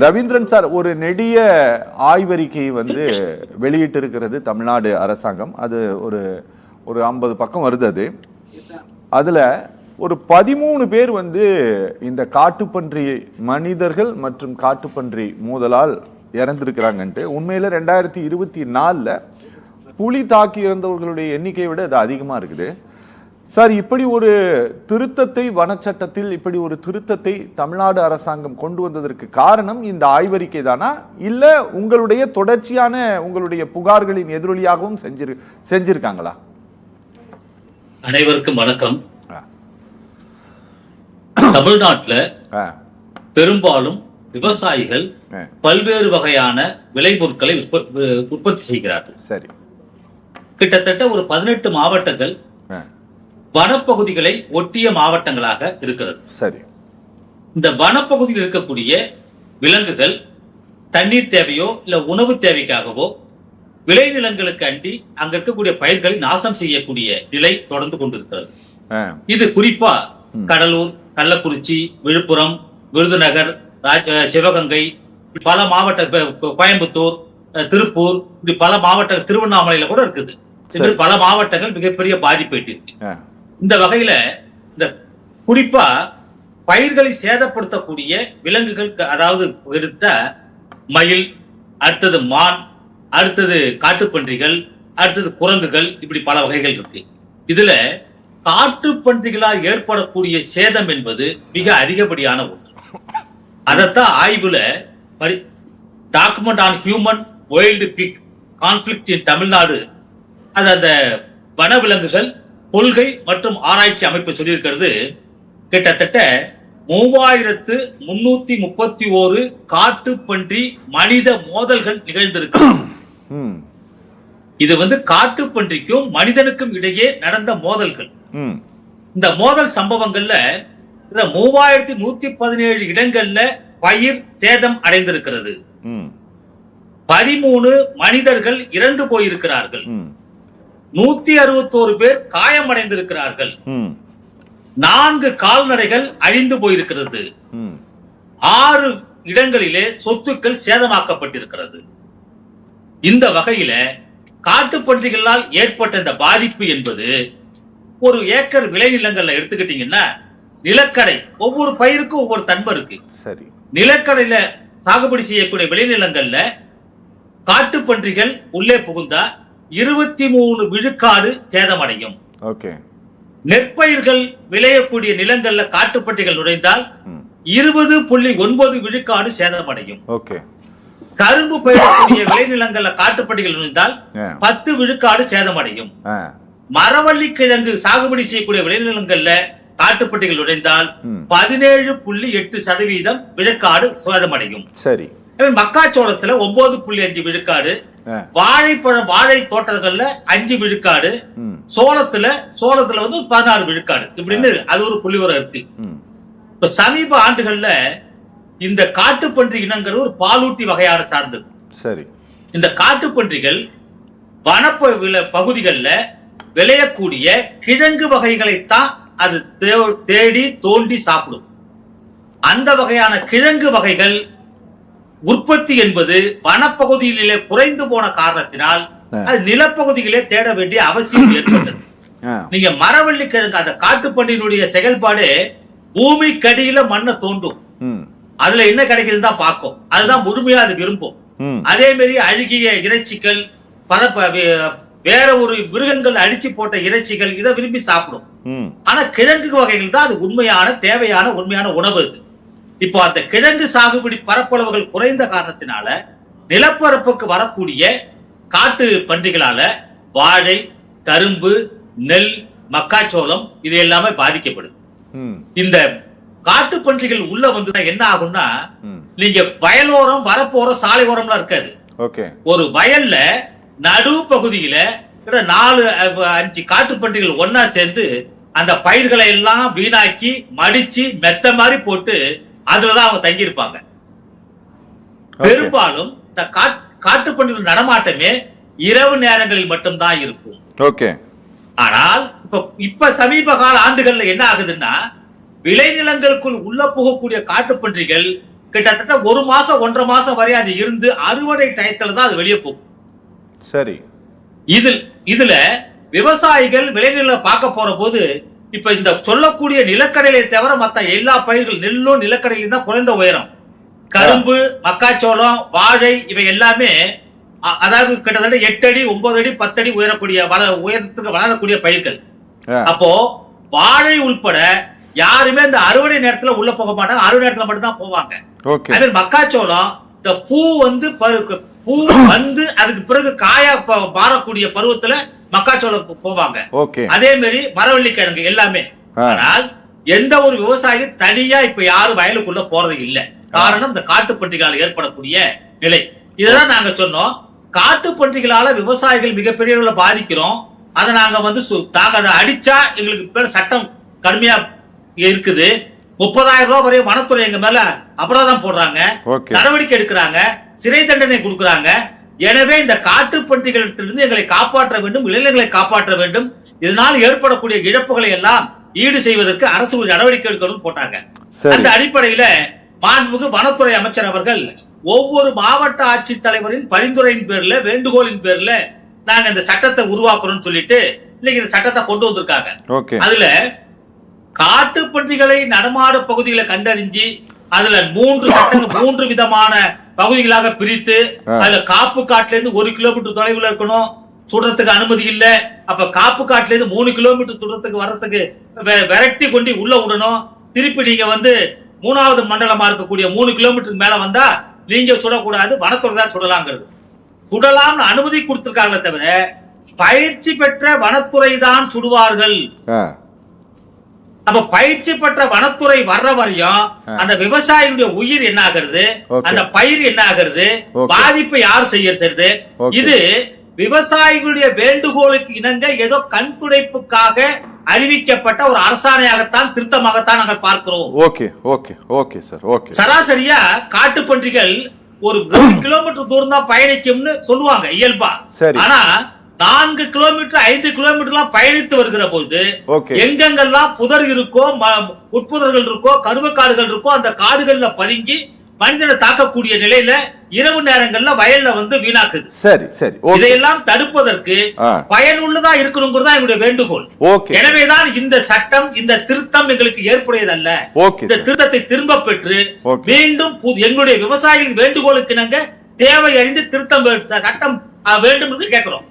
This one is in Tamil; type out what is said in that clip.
ரவீந்திரன் சார், ஒரு நெடிய ஆய்வறிக்கை வெளியிட்டு இருக்கிறது தமிழ்நாடு அரசாங்கம். அது ஒரு 50 பக்கம் வருது. அதுல ஒரு 13 பேர் இந்த காட்டுப்பன்றி மனிதர்கள் மற்றும் காட்டுப்பன்றி மோதலால் இறந்திருக்கிறாங்கன்ட்டு. உண்மையில 2024 புலி தாக்கி இறந்தவர்களுடைய எண்ணிக்கையை விட அது அதிகமா இருக்குது சார். இப்படி ஒரு திருத்தத்தை, வனச்சட்டத்தில் இப்படி ஒரு திருத்தத்தை தமிழ்நாடு அரசாங்கம் கொண்டு வந்ததற்கு காரணம் இந்த ஆய்வறிக்கை தானா, இல்ல உங்களுடைய தொடர்ச்சியான உங்களுடைய புகார்களின் எதிரொலியாகவும் செஞ்சிருக்காங்களா? அனைவருக்கும் வணக்கம். தமிழ்நாட்டில் பெரும்பாலும் விவசாயிகள் பல்வேறு வகையான விளைபொருட்களை உற்பத்தி செய்கிறார்கள். சரி, கிட்டத்தட்ட ஒரு 18 மாவட்டங்கள் வனப்பகுதிகளை ஒட்டிய மாவட்டங்களாக இருக்கிறது. சரி, இந்த வனப்பகுதியில் இருக்கக்கூடிய விலங்குகள் தண்ணீர் தேவையோ இல்ல உணவு தேவைக்காகவோ விளைநிலங்களுக்கு அண்டி அங்க இருக்கக்கூடிய பயிர்களை நாசம் செய்யக்கூடிய நிலை தொடர்ந்து கொண்டிருக்கிறது. இது குறிப்பா கடலூர், கள்ளக்குறிச்சி, விழுப்புரம், விருதுநகர், சிவகங்கை, பல மாவட்ட, கோயம்புத்தூர், திருப்பூர், இப்படி பல மாவட்ட, திருவண்ணாமலையில கூட இருக்குது. பல மாவட்டங்கள் மிகப்பெரிய பாதிப்பு இருக்கு. இந்த வகையில இந்த குறிப்பா பயிர்களை சேதப்படுத்தக்கூடிய விலங்குகள், அதாவது எடுத்த மயில், அடுத்தது மான், அடுத்தது காட்டுப்பன்றிகள், அடுத்தது குரங்குகள், இப்படி பல வகைகள் இருக்கு. இதுல காட்டுப்பன்றிகளால் ஏற்படக்கூடிய சேதம் என்பது மிக அதிகப்படியான ஒன்று. அதத்தான் ஆய்வுல document on human wild pig conflict in Tamil Nadu, அது அந்த வனவிலங்குகள் கொள்கை மற்றும் ஆராய்ச்சி அமைப்பு சொல்லியிருக்கிறது. கிட்டத்தட்ட 3331 காட்டுப்பன்றி மனித மோதல்கள் நிகழ்ந்திருக்கு. இது காட்டுப்பன்றிக்கும் மனிதனுக்கும் இடையே நடந்த மோதல்கள். இந்த மோதல் சம்பவங்கள்ல 3117 இடங்கள்ல பயிர் சேதம் அடைந்திருக்கிறது. 13 மனிதர்கள் இறந்து போயிருக்கிறார்கள். 161 பேர் காயமடைந்திருக்கிறார்கள். 4 கால்நடைகள் அழிந்து போயிருக்கிறது. 6 இடங்களிலே சொத்துக்கள் சேதமாக்கப்பட்டிருக்கிறது. இந்த வகையில காட்டுப்பன்றிகளால் ஏற்பட்ட இந்த பாதிப்பு என்பது ஒரு ஏக்கர் விளைநிலங்கள்ல எடுத்துக்கிட்டீங்கன்னா, நிலக்கடை, ஒவ்வொரு பயிருக்கும் ஒவ்வொரு தன்மை இருக்கு. சரி, நிலக்கடையில சாகுபடி செய்யக்கூடிய விளைநிலங்கள்ல காட்டுப்பன்றிகள் உள்ளே புகுந்தா 23 விழுக்காடு சேதமடையும். நெற்பயிர்கள் விளையக்கூடிய நிலங்கள்ல காட்டுப்பன்றிகள் நுழைந்தால் 20.9 விழுக்காடு சேதமடையும். கரும்பு பயிரக்கூடிய விளைநிலங்கள்ல காட்டுப்பன்றிகள் நுழைந்தால் 10 விழுக்காடு சேதமடையும். மரவள்ளி கிழங்கு சாகுபடி செய்யக்கூடிய விளைநிலங்கள்ல காட்டுப்பன்றிகள் நுழைந்தால் 17.8% விழுக்காடு சேதமடையும். சரி, மக்காச்சோளத்துல 9.5 விழுக்காடு, வாழைப்பழம், வாழை தோட்டங்கள்ல 5 விழுக்காடு, சோளத்துல 16 விழுக்காடு, இப்படின்னு அது ஒரு புள்ளிவரம் இருக்கு. இப்ப சமீப ஆண்டுகள்ல இந்த காட்டுப்பன்றி இனங்கிறது ஒரு பாலூட்டி வகையான சார்ந்தது. சரி, இந்த காட்டுப்பன்றிகள் வனப்ப பகுதிகளில் விளையக்கூடிய கிழங்கு வகைகளைத்தான் அது தேடி தோண்டி சாப்பிடும். அந்த வகையான கிழங்கு வகைகள் உற்பத்தி என்பது வனப்பகுதியிலே குறைந்து போன காரணத்தினால் அது நிலப்பகுதிகளே தேட வேண்டிய அவசியம் ஏற்பட்டது. நீங்க மரவள்ளி கிழங்கு, அந்த காட்டுப்பன்றியினுடைய செயல்பாடு பூமிக்கடியில மண்ணை தோண்டும், அதுல என்ன கிடைக்குதுன்னு தான் பார்க்கும், அதுதான் முழுமையா அது விரும்பும். அதே மாதிரி அழுகிய இறைச்சிகள், வேற ஒரு மிருகங்கள் அடிச்சு போட்ட இறைச்சிகள், இதை விரும்பி சாப்பிடும். ஆனா கிழங்கு வகைகள் தான் அது உண்மையான தேவையான உண்மையான உணவு. இப்போ அந்த கிழங்கு சாகுபடி பரப்பளவுகள் குறைந்த காரணத்தினால நிலப்பரப்புக்கு வரக்கூடிய காட்டு பன்றிகளால வாழை, கரும்பு, நெல், மக்காச்சோளம் இது எல்லாமே பாதிக்கப்படுது. இந்த காட்டு பன்றிகள் உள்ள என்ன ஆகும்னா, நீங்க வயலோரம், வரப்போற சாலை ஓரம்லாம் இருக்காது. ஒரு வயல்ல நடு பகுதியில 4-5 காட்டு பன்றிகள் ஒன்னா சேர்ந்து அந்த பயிர்களை எல்லாம் வீணாக்கி மடிச்சு மெத்த மாதிரி போட்டு அதுலதான் அவங்க தங்கி இருப்பாங்க. பெரும்பாலும் இந்த காட்டுப்பன்றிகள் நடமாட்டமே இரவு நேரங்களில் மட்டும்தான் இருக்கும். ஆனால் இப்ப சமீப கால ஆண்டுகள்ல என்ன ஆகுதுன்னா, விளைநிலங்களுக்குள் உள்ள போகக்கூடிய காட்டுப்பன்றிகள் கிட்டத்தட்ட 1 மாசம் 1.5 மாசம் வரை அது இருந்து அறுவடை டயத்துல தான் அது வெளியே போகும். சரி. இதுல விவசாயிகள் விளைநில பார்க்க போற போது இப்ப இந்த சொல்லக்கூடிய நிலக்கடலை தவிர மத்த எல்லா பயிர்கள் நெல்லும் நிலக்கடலையும் தான் குறைந்த உயரம். கரும்பு, மக்காச்சோளம், வாழை இவை எல்லாமே அதாவது கிட்டத்தட்ட 8 அடி 9 அடி 10 அடி உயரக்கூடிய உயரத்துக்கு வளரக்கூடிய பயிர்கள். அப்போ வாழை உள்பட யாருமே இந்த அறுவடை நேரத்துல உள்ள போக மாட்டாங்க, அறுவடை நேரத்துல மட்டும் தான் போவாங்க. அதே மக்காச்சோளம் இந்த பூ வந்து அதுக்கு பிறகு காயா மாறக்கூடிய பருவத்துல மக்காச்சோளம் போவாங்க. அதே மாதிரி மரவள்ளி கிழங்கு எல்லாமே. ஆனால் எந்த ஒரு விவசாயி தனியா இப்ப யாரும் வயலுக்குள்ள போறது இல்லை. காரணம் இந்த காட்டுப்பன்றிகளால் ஏற்படக்கூடிய நிலை. இதெல்லாம் நாங்க சொன்னோம். காட்டுப்பன்றிகளால விவசாயிகள் மிகப்பெரிய அளவுல பாதிக்கிறோம். அதை நாங்க வந்து தாங்க அதை அடிச்சா எங்களுக்கு பேர் சட்டம் கடுமையா இருக்குது. 30,000 ரூபாய் வரை வனத்துறை எங்க மேல அபராதம் போடுறாங்க, நடவடிக்கை எடுக்கிறாங்க, சிறை தண்டனை கொடுக்கறாங்க. எனவே இந்த காட்டுப்பன்றிகளிடத்திலிருந்து எங்களை காப்பாற்ற வேண்டும், இளைஞர்களை காப்பாற்ற வேண்டும். இதனால் ஏற்படக்கூடிய இழப்புகளை எல்லாம் ஈடு செய்வதற்கு அரசு ஒரு நடவடிக்கை எடுக்கணும்னு போட்டாங்க. அந்த அடிப்படையில மாண்புமிகு வனத்துறை அமைச்சர் அவர்கள் ஒவ்வொரு மாவட்ட ஆட்சித்தலைவரின் பரிந்துரையின் பேர்ல, வேண்டுகோளின் பேர்ல நாங்க இந்த சட்டத்தை உருவாக்குறோம்னு சொல்லிட்டு இன்னைக்கு இந்த சட்டத்தை கொண்டு வந்திருக்காங்க. அதுல காட்டுப்பன்றிகளை நடமாட பகுதிகளை கண்டறிஞ்சு அதுல 3 விதமான பகுதிகளாக பிரித்து அதுல காப்பு காட்டுல இருந்து 1 கிலோமீட்டர் தொலைவில் இருக்கணும், சுடுறதுக்கு அனுமதி இல்ல. அப்ப காப்பு காட்டுல இருந்து 3 கிலோமீட்டர் சுடுறதுக்கு வர்றதுக்கு விரட்டி கொண்டு உள்ள விடணும். திருப்பி நீங்க வந்து 3வது மண்டலமா இருக்கக்கூடிய 3 கிலோமீட்டருக்கு மேல வந்தா நீங்க சுடக்கூடாது, வனத்துறை தான் சுடலாங்கிறது. சுடலாம்னு அனுமதி கொடுத்திருக்காங்களே தவிர பயிற்சி பெற்ற வனத்துறை தான் சுடுவார்கள். அப்ப பயிற்சி பெற்ற வனத்துறை வர்ற வரையும் அந்த விவசாயியுடைய உயிர் என்ன ஆகிறது, அந்த பயிர் என்ன ஆகிறது, பாதிப்பை யார் செய்யறது? இது விவசாயிகளுடைய வேண்டுகோளுக்கு இணங்க ஏதோ கண் துடைப்புக்காக அறிவிக்கப்பட்ட ஒரு அரசாணையாகத்தான் திருத்தமாகத்தான் நாங்கள் பார்க்கிறோம். சராசரியா காட்டுப்பன்றிகள் ஒரு 1 கிலோமீட்டர் தூரம் தான் பயணிக்கும்னு சொல்லுவாங்க இயல்பா. ஆனா 4 கிலோமீட்டர் 5 கிலோமீட்டர் பயணித்து வருகிற போது எங்கெங்கெல்லாம் புதர் இருக்கோ, உட்புதர்கள் இருக்கோ, கருவக்காடுகள் இருக்கோ, அந்த காடுகள்ல பதுங்கி மனிதனை தாக்கக்கூடிய நிலையில இரவு நேரங்கள்ல வயல்ல வந்து வீணாக்குது. இதையெல்லாம் தடுப்பதற்கு பயனுள்ளதா இருக்கணுங்கிறதா எங்களுடைய வேண்டுகோள். எனவேதான் இந்த சட்டம், இந்த திருத்தம் எங்களுக்கு ஏற்புடையதல்ல. இந்த திருத்தத்தை திரும்ப பெற்று மீண்டும் எங்களுடைய விவசாயிகள் வேண்டுகோளுக்கு நாங்க தேவை அறிந்து திருத்தம் சட்டம் வேண்டும் என்று கேட்கிறோம்.